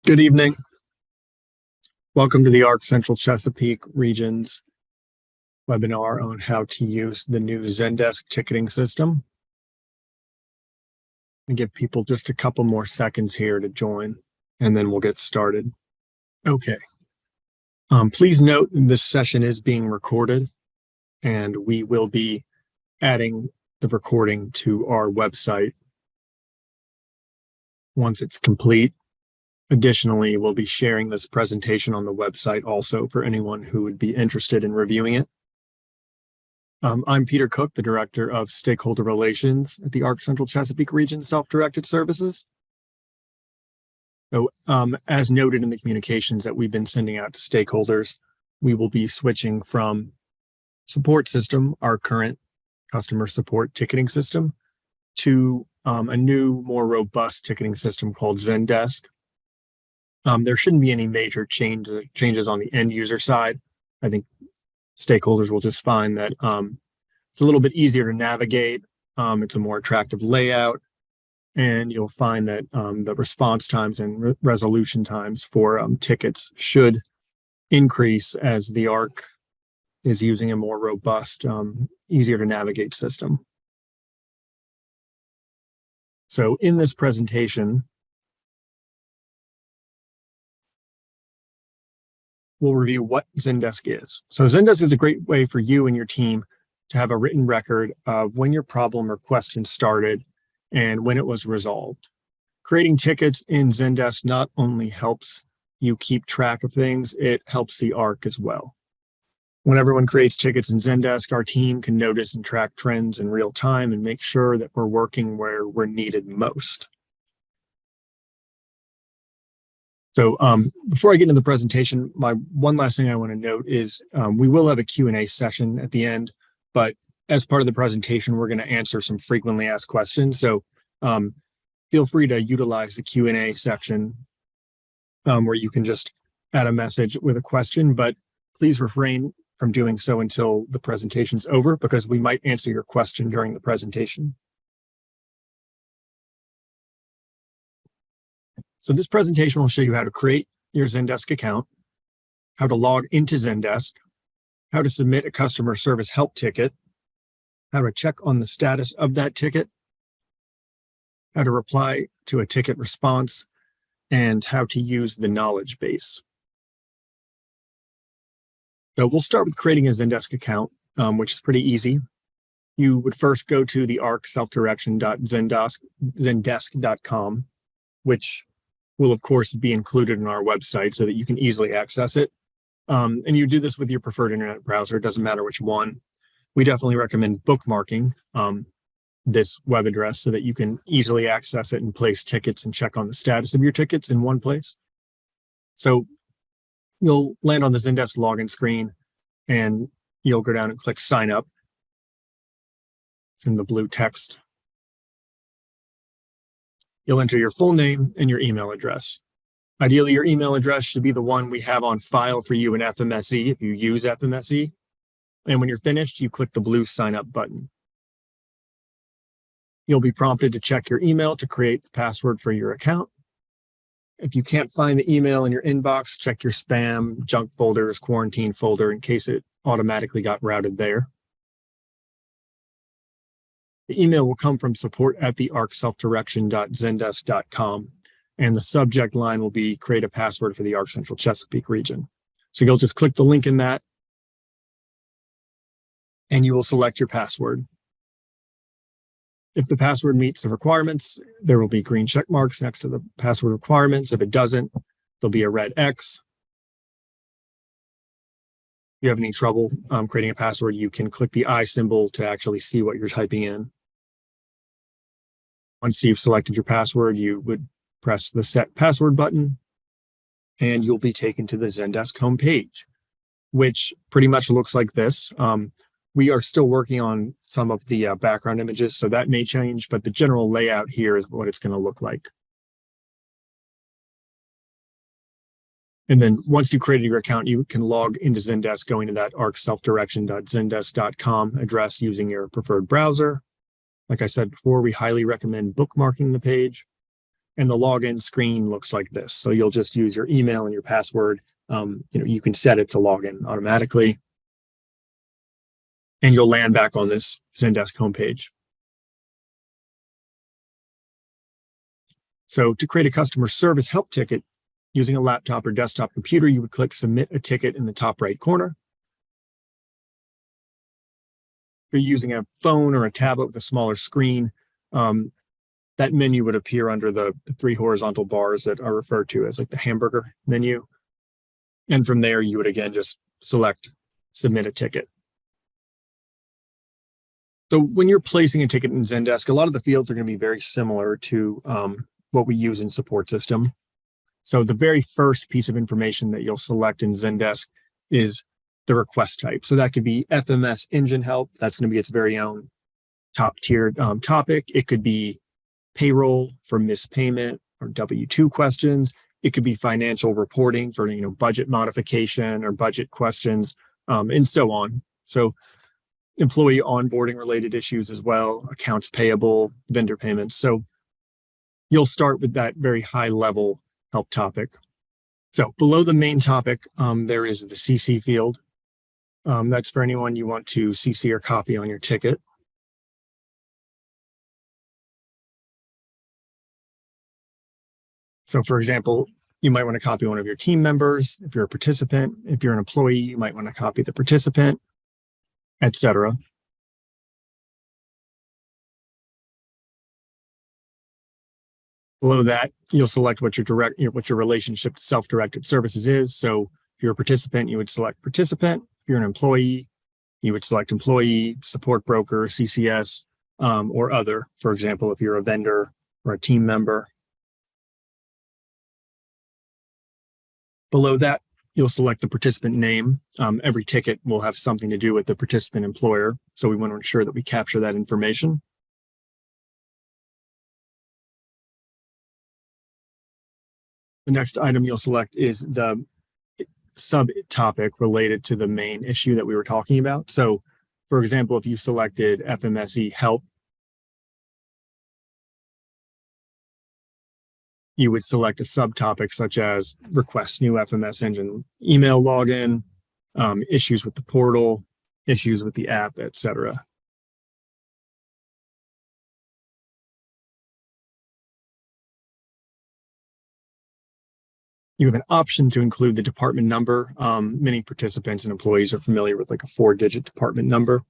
Good evening. Welcome to the ARC Central Chesapeake Region's webinar on how to use the new Zendesk ticketing system. And give people just a couple more seconds here to join, and then we'll get started. Okay. Please note this session is being recorded, and we will be adding the recording to our website once it's complete. Additionally, we'll be sharing this presentation on the website also for anyone who would be interested in reviewing it. I'm Peter Cook, the Director of Stakeholder Relations at the ARC Central Chesapeake Region Self-Directed Services. So, as noted in the communications that we've been sending out to stakeholders, we will be switching from support system, our current customer support ticketing system, to a new, more robust ticketing system called Zendesk. There shouldn't be any major changes on the end user side. I think stakeholders will just find that it's a little bit easier to navigate. It's a more attractive layout, and you'll find that the response times and resolution times for tickets should increase as the ARC is using a more robust, easier to navigate system. So in this presentation, we'll review what Zendesk is. So Zendesk is a great way for you and your team to have a written record of when your problem or question started and when it was resolved. Creating tickets in Zendesk not only helps you keep track of things, it helps the ARC as well. When everyone creates tickets in Zendesk, our team can notice and track trends in real time and make sure that we're working where we're needed most. So before I get into the presentation, my one last thing I want to note is we will have a Q&A session at the end, but as part of the presentation, we're going to answer some frequently asked questions. So feel free to utilize the Q&A section where you can just add a message with a question, but please refrain from doing so until the presentation's over, because we might answer your question during the presentation. So this presentation will show you how to create your Zendesk account, how to log into Zendesk, how to submit a customer service help ticket, how to check on the status of that ticket, how to reply to a ticket response, and how to use the knowledge base. So we'll start with creating a Zendesk account, which is pretty easy. You would first go to the arcselfdirection.zendesk.com, which will, of course, be included in our website so that you can easily access it. And you do this with your preferred internet browser. It doesn't matter which one. We definitely recommend bookmarking this web address so that you can easily access it and place tickets and check on the status of your tickets in one place. So you'll land on the Zendesk login screen, and you'll go down and click Sign Up. It's in the blue text. You'll enter your full name and your email address. Ideally, your email address should be the one we have on file for you in FMSE if you use FMSE. And when you're finished, you click the blue Sign Up button. You'll be prompted to check your email to create the password for your account. If you can't find the email in your inbox, check your spam, junk folders, quarantine folder in case it automatically got routed there. The email will come from support@thearcselfdirection.zendesk.com, and the subject line will be create a password for the ARC Central Chesapeake region. So you'll just click the link in that, and you will select your password. If the password meets the requirements, there will be green check marks next to the password requirements. If it doesn't, there'll be a red X. If you have any trouble creating a password, you can click the I symbol to actually see what you're typing in. Once you've selected your password, you would press the Set Password button, and you'll be taken to the Zendesk homepage, which pretty much looks like this. We are still working on some of the background images, so that may change, but the general layout here is what it's going to look like. And then once you created your account, you can log into Zendesk going to that arcselfdirection.zendesk.com address using your preferred browser. Like I said before, we highly recommend bookmarking the page. And the login screen looks like this. So you'll just use your email and your password. You can set it to log in automatically. And you'll land back on this Zendesk homepage. So to create a customer service help ticket using a laptop or desktop computer, you would click Submit a Ticket in the top right corner. If you're using a phone or a tablet with a smaller screen, that menu would appear under the three horizontal bars that are referred to as like the hamburger menu. And from there, you would again just select Submit a Ticket. So when you're placing a ticket in Zendesk, a lot of the fields are going to be very similar to what we use in support system. So the very first piece of information that you'll select in Zendesk is the request type. So that could be FMS engine help. That's going to be its very own top tier topic. It could be payroll for missed payment or W-2 questions. It could be financial reporting for budget modification or budget questions, and so on. So employee onboarding related issues as well, accounts payable, vendor payments. So you'll start with that very high level help topic. So below the main topic, there is the CC field. That's for anyone you want to CC or copy on your ticket. So for example, you might want to copy one of your team members. If you're a participant, if you're an employee, you might want to copy the participant, etc. Below that, you'll select what your relationship to self-directed services is. So if you're a participant, you would select participant. If you're an employee, you would select employee, support broker, CCS, or other. For example, if you're a vendor or a team member. Below that, you'll select the participant name. Every ticket will have something to do with the participant employer. So we want to ensure that we capture that information. The next item you'll select is the subtopic related to the main issue that we were talking about. So, for example, if you selected FMSE help, you would select a subtopic such as request new FMS engine email login, issues with the portal, issues with the app, etc. You have an option to include the department number. Many participants and employees are familiar with like a 4-digit department number.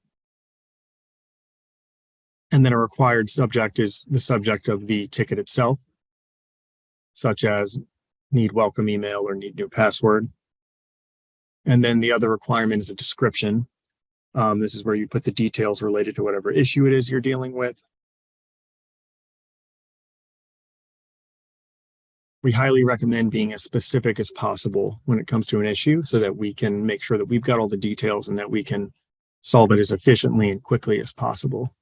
And then a required subject is the subject of the ticket itself, such as need welcome email or need new password. And then the other requirement is a description. This is where you put the details related to whatever issue it is you're dealing with. We highly recommend being as specific as possible when it comes to an issue so that we can make sure that we've got all the details and that we can solve it as efficiently and quickly as possible.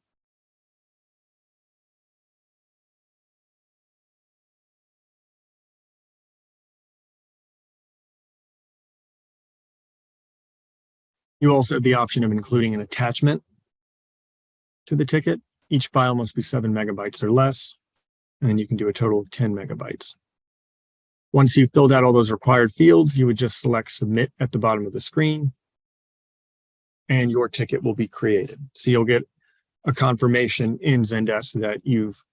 You also have the option of including an attachment to the ticket. Each file must be 7 megabytes or less, and then you can do a total of 10 megabytes. Once you've filled out all those required fields, you would just select Submit at the bottom of the screen, and your ticket will be created. So you'll get a confirmation in Zendesk that you've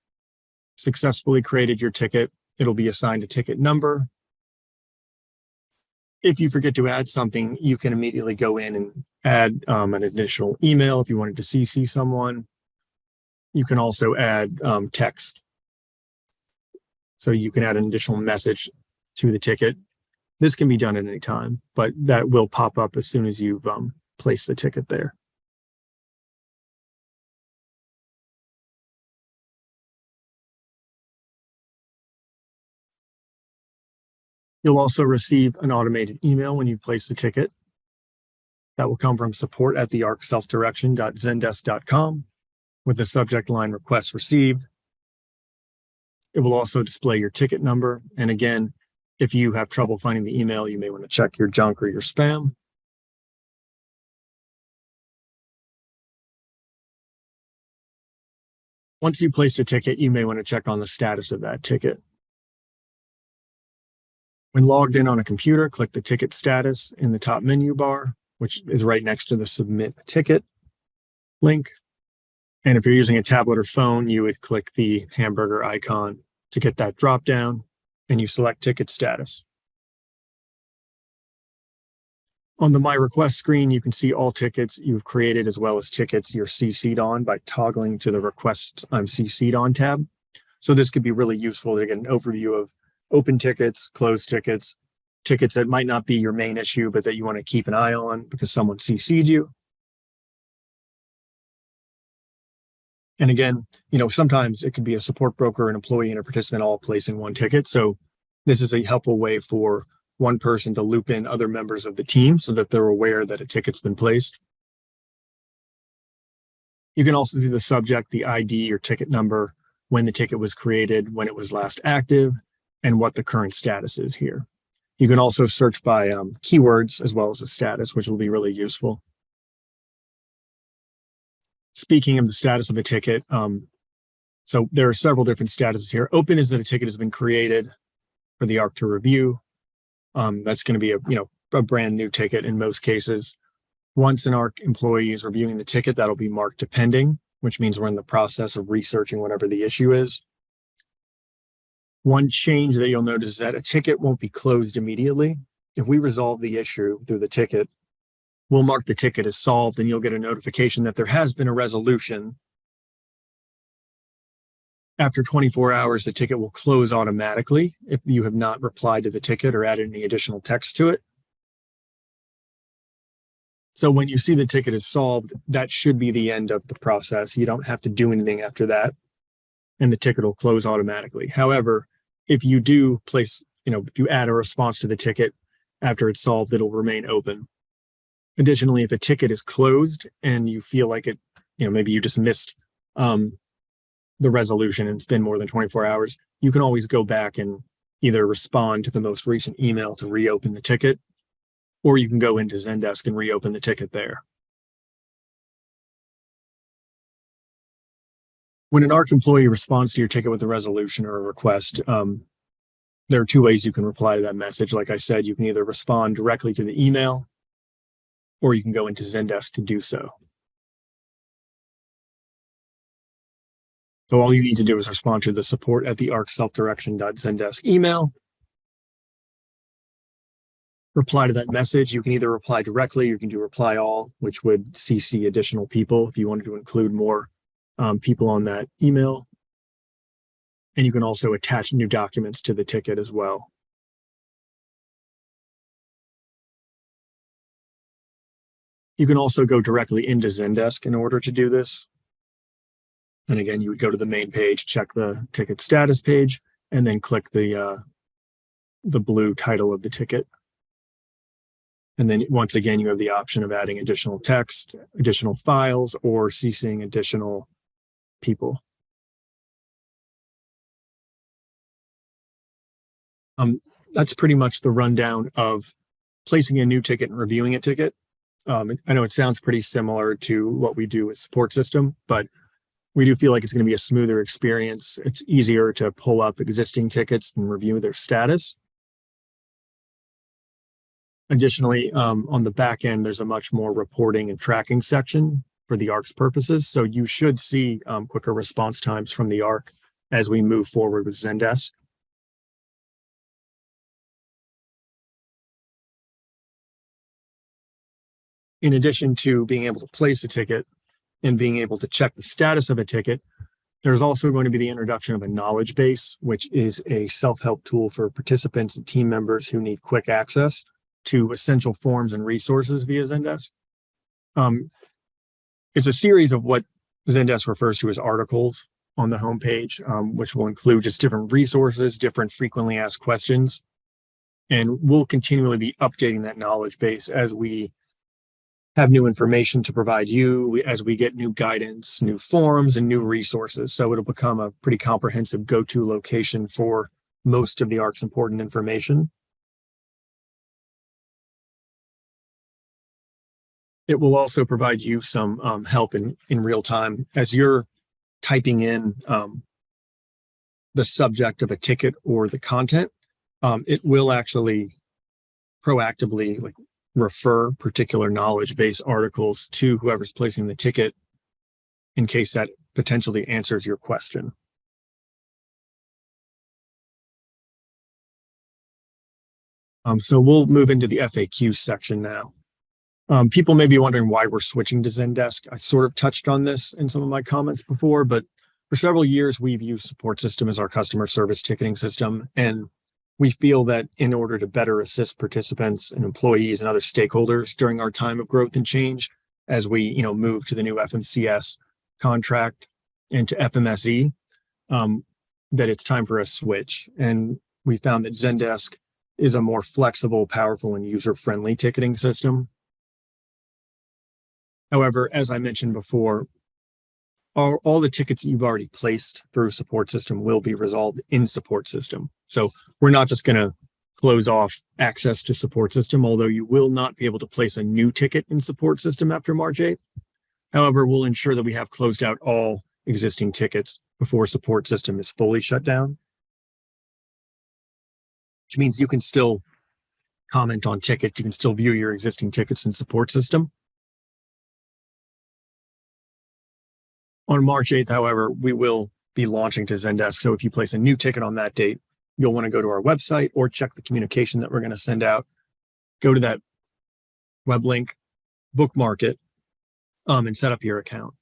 successfully created your ticket. It'll be assigned a ticket number. If you forget to add something, you can immediately go in and add an additional email if you wanted to CC someone. You can also add text. So you can add an additional message to the ticket. This can be done at any time, but that will pop up as soon as you've placed the ticket there. You'll also receive an automated email when you place the ticket. That will come from support@thearcselfdirection.zendesk.com with the subject line request received. It will also display your ticket number. And again, if you have trouble finding the email, you may want to check your junk or your spam. Once you place a ticket, you may want to check on the status of that ticket. When logged in on a computer, click the ticket status in the top menu bar, which is right next to the submit a ticket link. And if you're using a tablet or phone, you would click the hamburger icon to get that drop down, and you select ticket status. On the My Request screen, you can see all tickets you've created as well as tickets you're CC'd on by toggling to the Request I'm CC'd on tab. So this could be really useful to get an overview of open tickets, closed tickets, tickets that might not be your main issue, but that you want to keep an eye on because someone CC'd you. And again, sometimes it could be a support broker, an employee, and a participant all placing one ticket. So this is a helpful way for one person to loop in other members of the team so that they're aware that a ticket's been placed. You can also see the subject, the ID or ticket number, when the ticket was created, when it was last active, and what the current status is here. You can also search by keywords as well as the status, which will be really useful. Speaking of the status of a ticket, so there are several different statuses here. Open is that a ticket has been created for the ARC to review. That's going to be a brand new ticket in most cases. Once an ARC employee is reviewing the ticket, that'll be marked to pending, which means we're in the process of researching whatever the issue is. One change that you'll notice is that a ticket won't be closed immediately. If we resolve the issue through the ticket, we'll mark the ticket as solved, and you'll get a notification that there has been a resolution. After 24 hours, the ticket will close automatically if you have not replied to the ticket or added any additional text to it. So when you see the ticket is solved, that should be the end of the process. You don't have to do anything after that, and the ticket will close automatically. However, if you do place, if you add a response to the ticket after it's solved, it'll remain open. Additionally, if a ticket is closed and you feel like it, maybe you just missed the resolution and it's been more than 24 hours, you can always go back and either respond to the most recent email to reopen the ticket, or you can go into Zendesk and reopen the ticket there. When an ARC employee responds to your ticket with a resolution or a request, there are two ways you can reply to that message. Like I said, you can either respond directly to the email, or you can go into Zendesk to do so. So all you need to do is respond to the support@thearcselfdirection.zendesk email. Reply to that message. You can either reply directly, or you can do reply all, which would CC additional people if you wanted to include more people on that email. And you can also attach new documents to the ticket as well. You can also go directly into Zendesk in order to do this. And again, you would go to the main page, check the ticket status page, and then click the blue title of the ticket. And then once again, you have the option of adding additional text, additional files, or CCing additional people. That's pretty much the rundown of placing a new ticket and reviewing a ticket. I know it sounds pretty similar to what we do with support system, but we do feel like it's going to be a smoother experience. It's easier to pull up existing tickets and review their status. Additionally, on the back end, there's a much more reporting and tracking section for the ARC's purposes. So you should see quicker response times from the ARC as we move forward with Zendesk. In addition to being able to place a ticket and being able to check the status of a ticket, there's also going to be the introduction of a knowledge base, which is a self-help tool for participants and team members who need quick access to essential forms and resources via Zendesk. It's a series of what Zendesk refers to as articles on the homepage, which will include just different resources, different frequently asked questions. And we'll continually be updating that knowledge base as we have new information to provide you, as we get new guidance, new forums, and new resources. So it'll become a pretty comprehensive go-to location for most of the ARC's important information. It will also provide you some help in real time as you're typing in the subject of a ticket or the content. It will actually proactively like refer particular knowledge base articles to whoever's placing the ticket in case that potentially answers your question. So we'll move into the FAQ section now. People may be wondering why we're switching to Zendesk. I sort of touched on this in some of my comments before, but for several years, we've used Support System as our customer service ticketing system. And we feel that in order to better assist participants and employees and other stakeholders during our time of growth and change, as we move to the new FMCS contract and to FMSE, that it's time for a switch. And we found that Zendesk is a more flexible, powerful, and user-friendly ticketing system. However, as I mentioned before, all the tickets that you've already placed through Support System will be resolved in Support System. So we're not just going to close off access to Support System, although you will not be able to place a new ticket in Support System after March 8th. However, we'll ensure that we have closed out all existing tickets before Support System is fully shut down, which means you can still comment on tickets. You can still view your existing tickets in Support System. On March 8th, however, we will be launching to Zendesk. So if you place a new ticket on that date, you'll want to go to our website or check the communication that we're going to send out. Go to that web link, bookmark it, and set up your account.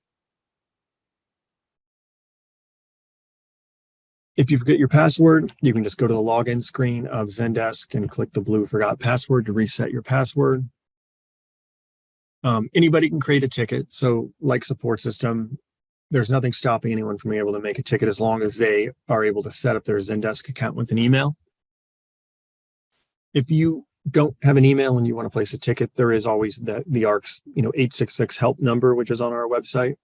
If you forget your password, you can just go to the login screen of Zendesk and click the blue Forgot Password to reset your password. Anybody can create a ticket. So like Support System, there's nothing stopping anyone from being able to make a ticket as long as they are able to set up their Zendesk account with an email. If you don't have an email and you want to place a ticket, there is always the ARC's 866 help number, which is on our website.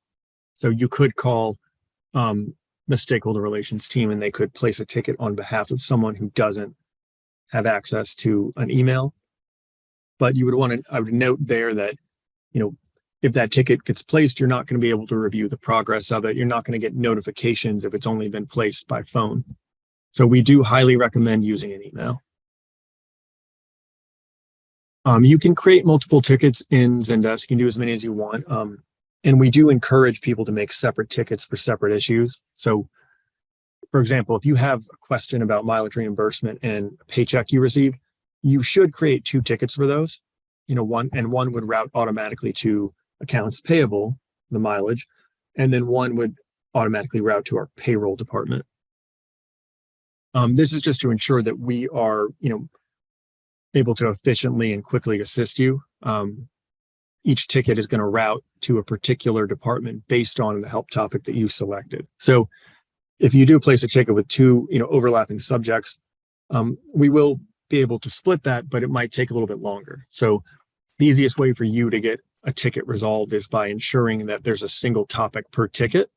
So you could call the stakeholder relations team and they could place a ticket on behalf of someone who doesn't have access to an email. But you would I would note there that, if that ticket gets placed, you're not going to be able to review the progress of it. You're not going to get notifications if it's only been placed by phone. So we do highly recommend using an email. You can create multiple tickets in Zendesk. You can do as many as you want. And we do encourage people to make separate tickets for separate issues. So, for example, if you have a question about mileage reimbursement and a paycheck you received, you should create 2 tickets for those. One would route automatically to accounts payable, the mileage, and then one would automatically route to our payroll department. This is just to ensure that we are, able to efficiently and quickly assist you. Each ticket is going to route to a particular department based on the help topic that you selected. So if you do place a ticket with 2, overlapping subjects, we will be able to split that, but it might take a little bit longer. So the easiest way for you to get a ticket resolved is by ensuring that there's a single topic per ticket.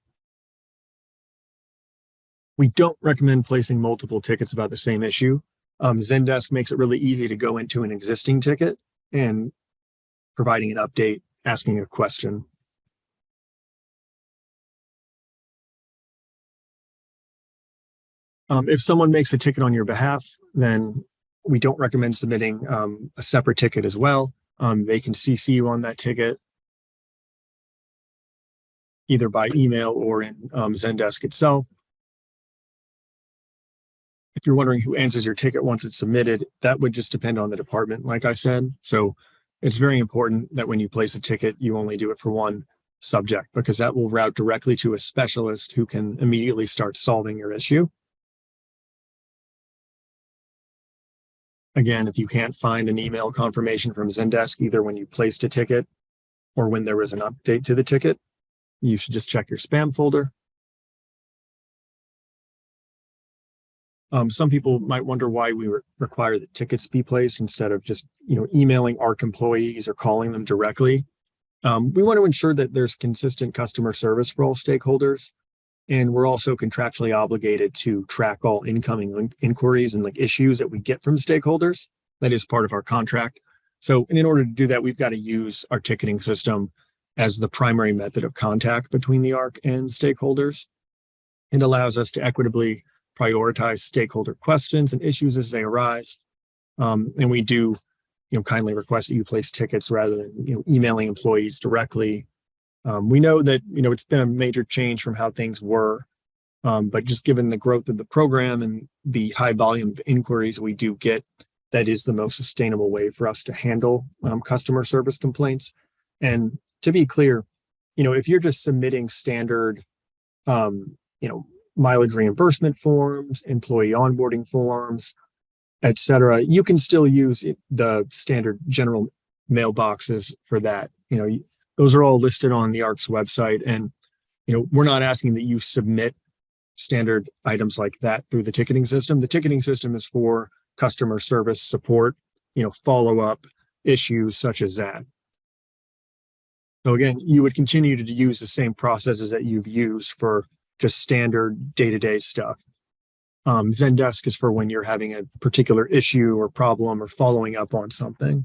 We don't recommend placing multiple tickets about the same issue. Zendesk makes it really easy to go into an existing ticket and providing an update, asking a question. If someone makes a ticket on your behalf, then we don't recommend submitting a separate ticket as well. They can CC you on that ticket, either by email or in Zendesk itself. If you're wondering who answers your ticket once it's submitted, that would just depend on the department, like I said. So it's very important that when you place a ticket, you only do it for one subject, because that will route directly to a specialist who can immediately start solving your issue. Again, if you can't find an email confirmation from Zendesk, either when you placed a ticket or when there was an update to the ticket, you should just check your spam folder. Some people might wonder why we require that tickets be placed instead of just, emailing ARC employees or calling them directly. We want to ensure that there's consistent customer service for all stakeholders. And we're also contractually obligated to track all incoming inquiries and issues that we get from stakeholders. That is part of our contract. So in order to do that, we've got to use our ticketing system as the primary method of contact between the ARC and stakeholders. It allows us to equitably prioritize stakeholder questions and issues as they arise. And we do, kindly request that you place tickets rather than, emailing employees directly. We know that, it's been a major change from how things were. But just given the growth of the program and the high volume of inquiries we do get, that is the most sustainable way for us to handle customer service complaints. And to be clear, if you're just submitting standard, mileage reimbursement forms, employee onboarding forms, etc., you can still use the standard general mailboxes for that. Those are all listed on the ARC's website, and we're not asking that you submit standard items like that through the ticketing system. The ticketing system is for customer service support, follow-up issues such as that. So again, you would continue to use the same processes that you've used for just standard day-to-day stuff. Zendesk is for when you're having a particular issue or problem or following up on something.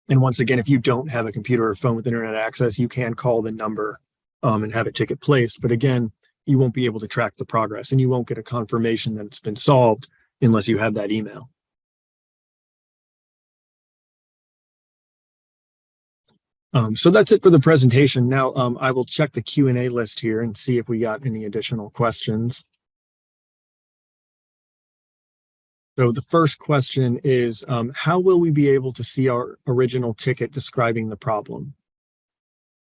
And once again, if you don't have a computer or phone with internet access, you can call the number and have a ticket placed. But again, you won't be able to track the progress, and you won't get a confirmation that it's been solved unless you have that email. So that's it for the presentation. Now I will check the Q&A list here and see if we got any additional questions. So the first question is, how will we be able to see our original ticket describing the problem?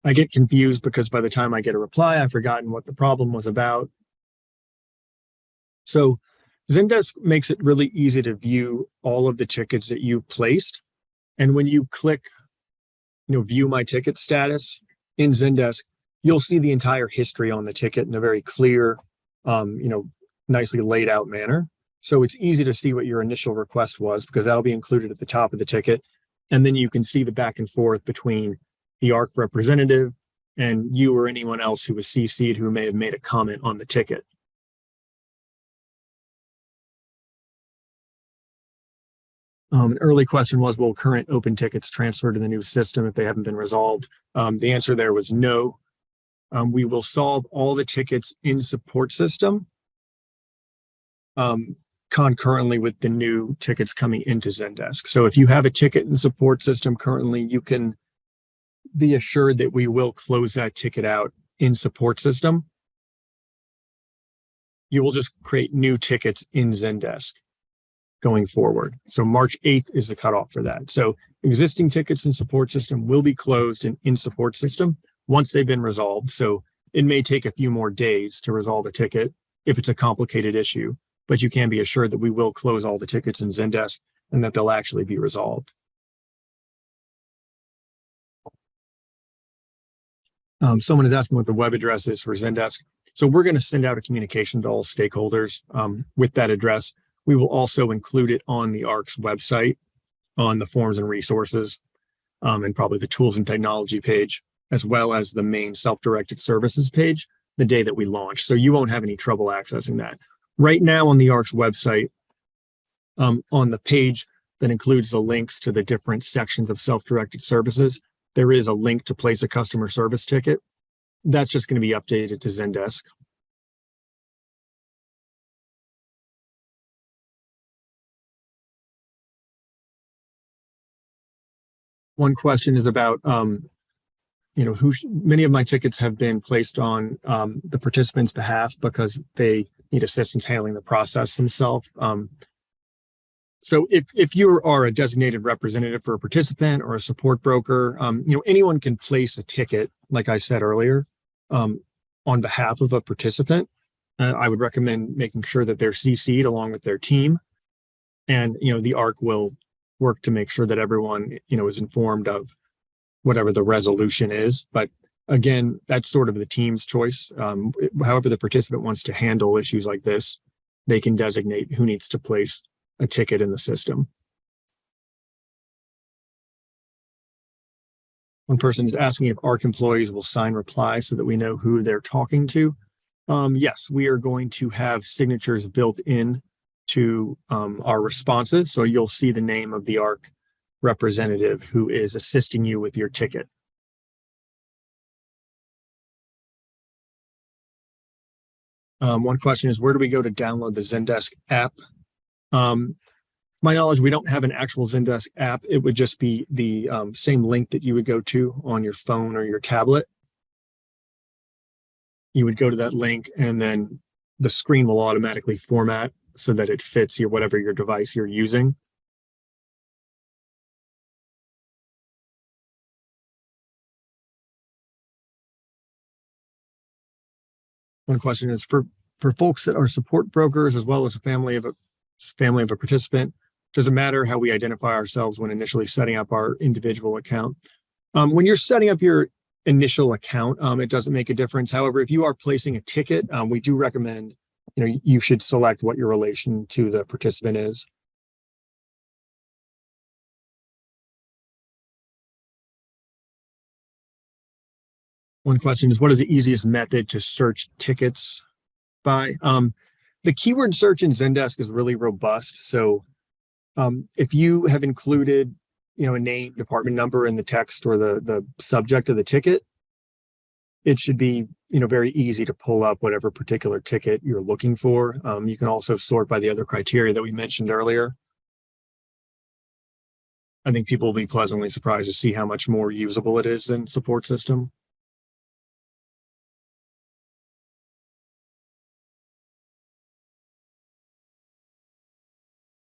I get confused because by the time I get a reply, I've forgotten what the problem was about. So Zendesk makes it really easy to view all of the tickets that you've placed. And when you click, view my ticket status in Zendesk, you'll see the entire history on the ticket in a very clear, nicely laid out manner. So it's easy to see what your initial request was because that'll be included at the top of the ticket. And then you can see the back and forth between the ARC representative and you or anyone else who was CC'd who may have made a comment on the ticket. An early question was, will current open tickets transfer to the new system if they haven't been resolved? The answer there was no. We will solve all the tickets in support system concurrently with the new tickets coming into Zendesk. So if you have a ticket in support system currently, you can be assured that we will close that ticket out in support system. You will just create new tickets in Zendesk going forward. So March 8th is the cutoff for that. So existing tickets in support system will be closed in support system once they've been resolved. So it may take a few more days to resolve a ticket if it's a complicated issue, but you can be assured that we will close all the tickets in Zendesk and that they'll actually be resolved. Someone is asking what the web address is for Zendesk. So we're going to send out a communication to all stakeholders with that address. We will also include it on the ARC's website, on the forms and resources, and probably the tools and technology page, as well as the main self-directed services page the day that we launch. So you won't have any trouble accessing that. Right now on the ARC's website, on the page that includes the links to the different sections of self-directed services, there is a link to place a customer service ticket. That's just going to be updated to Zendesk. One question is about, many of my tickets have been placed on the participant's behalf because they need assistance handling the process themselves. So if you are a designated representative for a participant or a support broker, anyone can place a ticket, like I said earlier, on behalf of a participant. I would recommend making sure that they're CC'd along with their team. And, the ARC will work to make sure that everyone, is informed of whatever the resolution is. But again, that's sort of the team's choice. However the participant wants to handle issues like this, they can designate who needs to place a ticket in the system. One person is asking if ARC employees will sign replies so that we know who they're talking to. Yes, we are going to have signatures built in to our responses. So you'll see the name of the ARC representative who is assisting you with your ticket. One question is, where do we go to download the Zendesk app? To my knowledge, we don't have an actual Zendesk app. It would just be the same link that you would go to on your phone or your tablet. You would go to that link, and then the screen will automatically format so that it fits whatever your device you're using. One question is, for folks that are support brokers as well as a family of a participant, does it matter how we identify ourselves when initially setting up our individual account? When you're setting up your initial account, it doesn't make a difference. However, if you are placing a ticket, we do recommend, you should select what your relation to the participant is. One question is, what is the easiest method to search tickets by? The keyword search in Zendesk is really robust. So if you have included, a name, department number in the text or the subject of the ticket, it should be, very easy to pull up whatever particular ticket you're looking for. You can also sort by the other criteria that we mentioned earlier. I think people will be pleasantly surprised to see how much more usable it is than support system.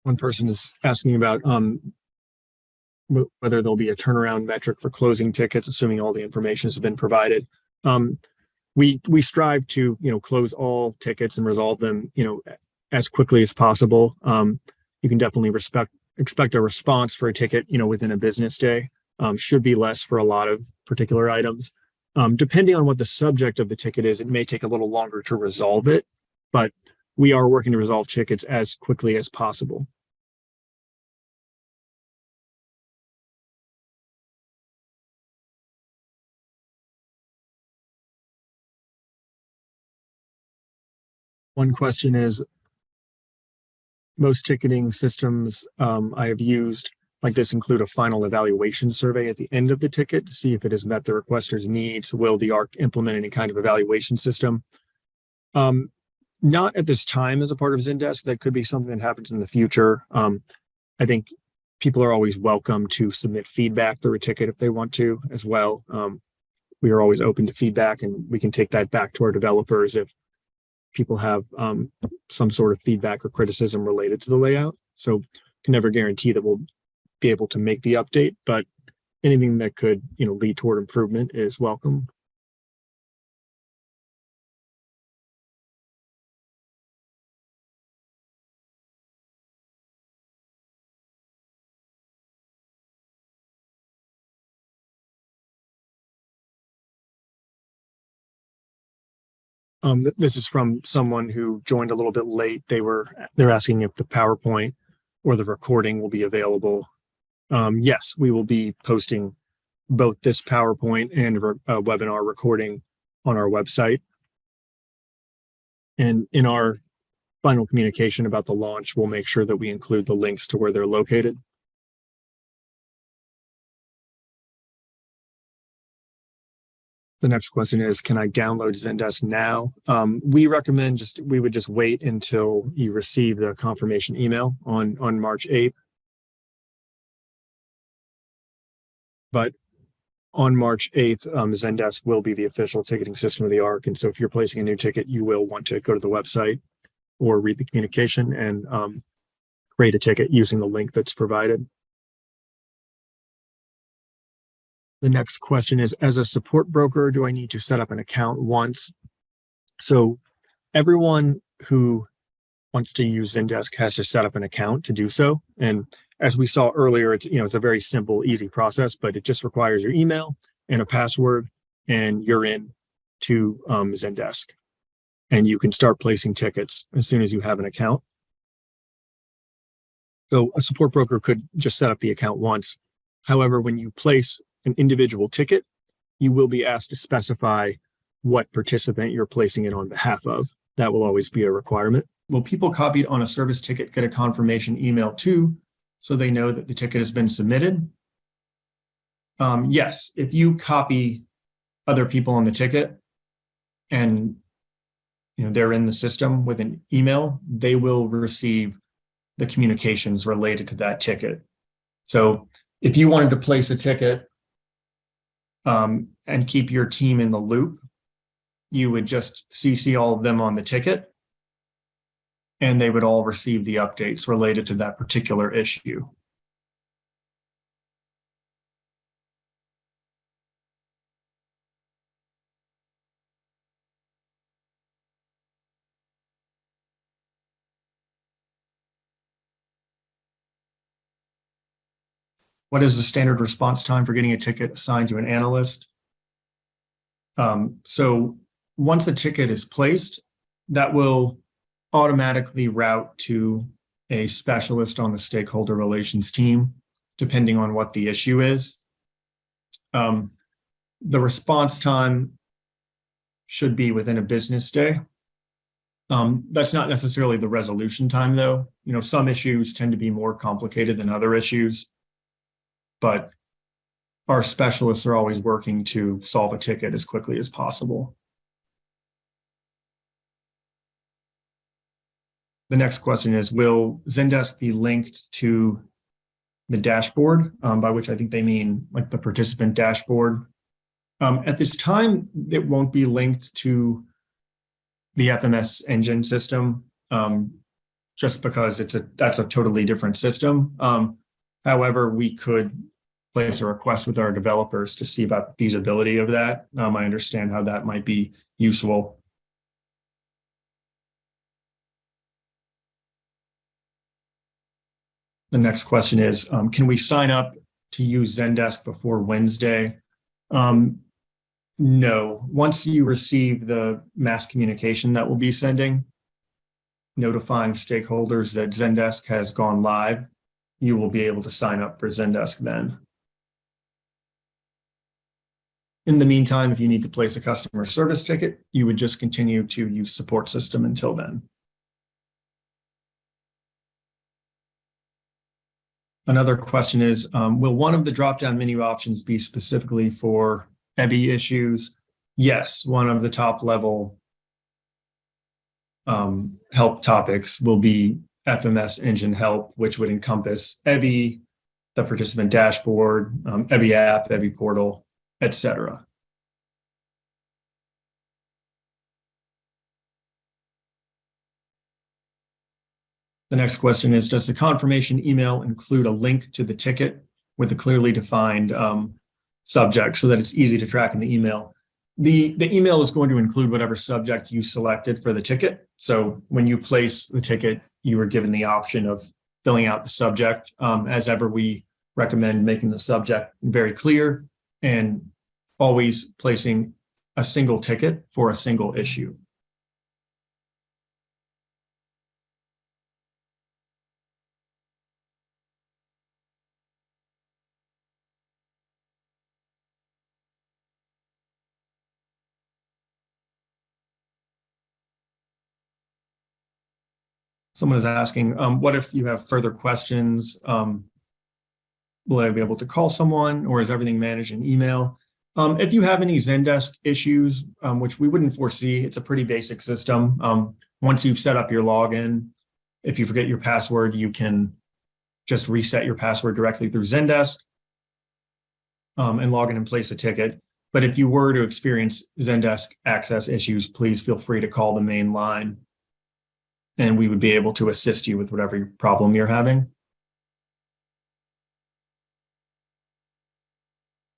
One person is asking about whether there'll be a turnaround metric for closing tickets, assuming all the information has been provided. We strive to close all tickets and resolve them as quickly as possible. You can definitely expect a response for a ticket within a business day. Should be less for a lot of particular items. Depending on what the subject of the ticket is, it may take a little longer to resolve it, but we are working to resolve tickets as quickly as possible. One question is, most ticketing systems I have used like this include a final evaluation survey at the end of the ticket to see if it has met the requester's needs. Will the ARC implement any kind of evaluation system? Not at this time as a part of Zendesk. That could be something that happens in the future. I think people are always welcome to submit feedback through a ticket if they want to as well. We are always open to feedback, and we can take that back to our developers if people have some sort of feedback or criticism related to the layout. So can never guarantee that we'll be able to make the update, but anything that could lead toward improvement is welcome. This is from someone who joined a little bit late. They're asking if the PowerPoint or the recording will be available. Yes, we will be posting both this PowerPoint and webinar recording on our website. And in our final communication about the launch, we'll make sure that we include the links to where they're located. The next question is, can I download Zendesk now? We would just wait until you receive the confirmation email on March 8th. But on March 8th, Zendesk will be the official ticketing system of the ARC. And so if you're placing a new ticket, you will want to go to the website or read the communication and create a ticket using the link that's provided. The next question is, as a support broker, do I need to set up an account once? So everyone who wants to use Zendesk has to set up an account to do so. And as we saw earlier, it's a very simple, easy process, but it just requires your email and a password, and you're in to Zendesk. And you can start placing tickets as soon as you have an account. So a support broker could just set up the account once. However, when you place an individual ticket, you will be asked to specify what participant you're placing it on behalf of. That will always be a requirement. Will people copied on a service ticket get a confirmation email too, so they know that the ticket has been submitted? Yes, if you copy other people on the ticket and they're in the system with an email, they will receive the communications related to that ticket. So if you wanted to place a ticket and keep your team in the loop, you would just CC all of them on the ticket, and they would all receive the updates related to that particular issue. What is the standard response time for getting a ticket assigned to an analyst? So once the ticket is placed, that will automatically route to a specialist on the stakeholder relations team, depending on what the issue is. The response time should be within a business day. That's not necessarily the resolution time, though. Some issues tend to be more complicated than other issues, but our specialists are always working to solve a ticket as quickly as possible. The next question is, will Zendesk be linked to the dashboard, by which I think they mean like the participant dashboard? At this time, it won't be linked to the FMS engine system, just because that's a totally different system. However, we could place a request with our developers to see about the feasibility of that. I understand how that might be useful. The next question is, can we sign up to use Zendesk before Wednesday? No. Once you receive the mass communication that we'll be sending, notifying stakeholders that Zendesk has gone live, you will be able to sign up for Zendesk then. In the meantime, if you need to place a customer service ticket, you would just continue to use support system until then. Another question is, will one of the drop-down menu options be specifically for EBI issues? Yes, one of the top-level help topics will be FMS engine help, which would encompass EBI, the participant dashboard, EBI app, EBI portal, etc. The next question is, does the confirmation email include a link to the ticket with a clearly defined subject so that it's easy to track in the email? The email is going to include whatever subject you selected for the ticket. So when you place the ticket, you were given the option of filling out the subject. As ever, we recommend making the subject very clear and always placing a single ticket for a single issue. Someone is asking, what if you have further questions? Will I be able to call someone, or is everything managed in email? If you have any Zendesk issues, which we wouldn't foresee, it's a pretty basic system. Once you've set up your login, if you forget your password, you can just reset your password directly through Zendesk and log in and place a ticket. But if you were to experience Zendesk access issues, please feel free to call the main line, and we would be able to assist you with whatever problem you're having.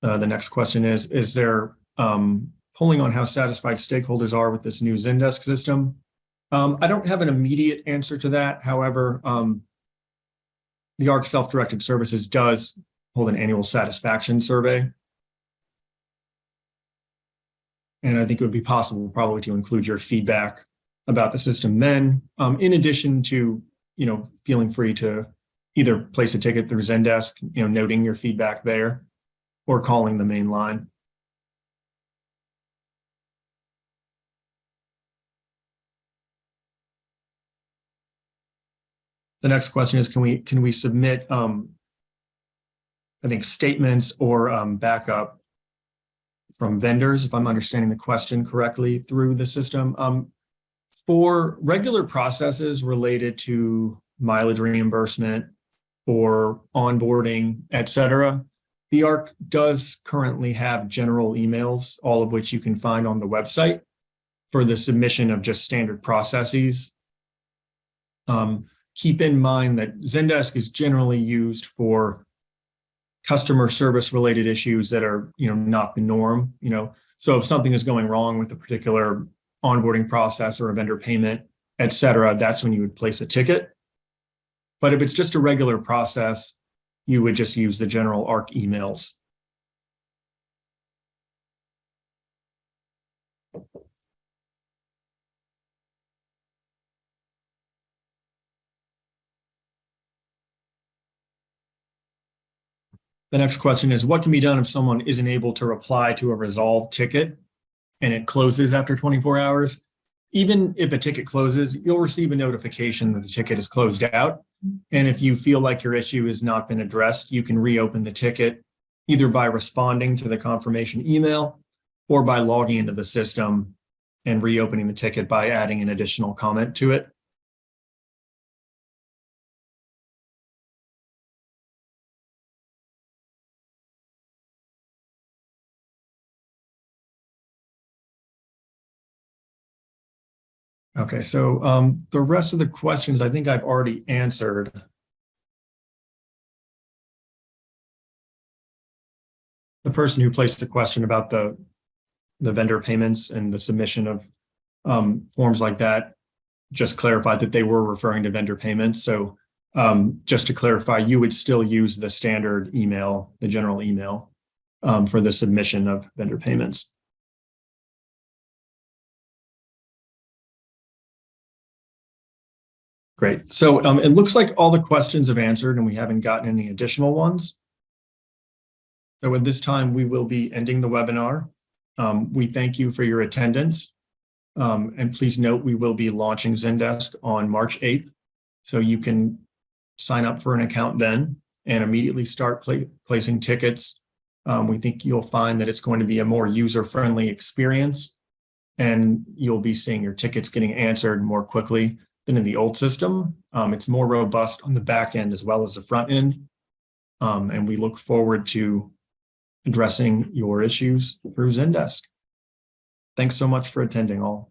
The next question is there polling on how satisfied stakeholders are with this new Zendesk system? I don't have an immediate answer to that. However, the ARC Self-Directed Services does hold an annual satisfaction survey. And I think it would be possible probably to include your feedback about the system then, in addition to, feeling free to either place a ticket through Zendesk, noting your feedback there, or calling the main line. The next question is, can we submit, I think, statements or backup from vendors, if I'm understanding the question correctly, through the system? For regular processes related to mileage reimbursement or onboarding, et cetera, the ARC does currently have general emails, all of which you can find on the website for the submission of just standard processes. Keep in mind that Zendesk is generally used for customer service related issues that are, not the norm, So if something is going wrong with a particular onboarding process or a vendor payment, et cetera, that's when you would place a ticket. But if it's just a regular process, you would just use the general ARC emails. The next question is, what can be done if someone isn't able to reply to a resolved ticket and it closes after 24 hours? Even if a ticket closes, you'll receive a notification that the ticket is closed out. And if you feel like your issue has not been addressed, you can reopen the ticket either by responding to the confirmation email or by logging into the system and reopening the ticket by adding an additional comment to it. Okay, so the rest of the questions I think I've already answered. The person who placed the question about the vendor payments and the submission of forms like that just clarified that they were referring to vendor payments. So just to clarify, you would still use the standard email, the general email for the submission of vendor payments. Great. So it looks like all the questions have answered and we haven't gotten any additional ones. So at this time, we will be ending the webinar. We thank you for your attendance. And please note, we will be launching Zendesk on March 8th. So you can sign up for an account then and immediately start placing tickets. We think you'll find that it's going to be a more user-friendly experience and you'll be seeing your tickets getting answered more quickly than in the old system. It's more robust on the back end as well as the front end. And we look forward to addressing your issues through Zendesk. Thanks so much for attending all.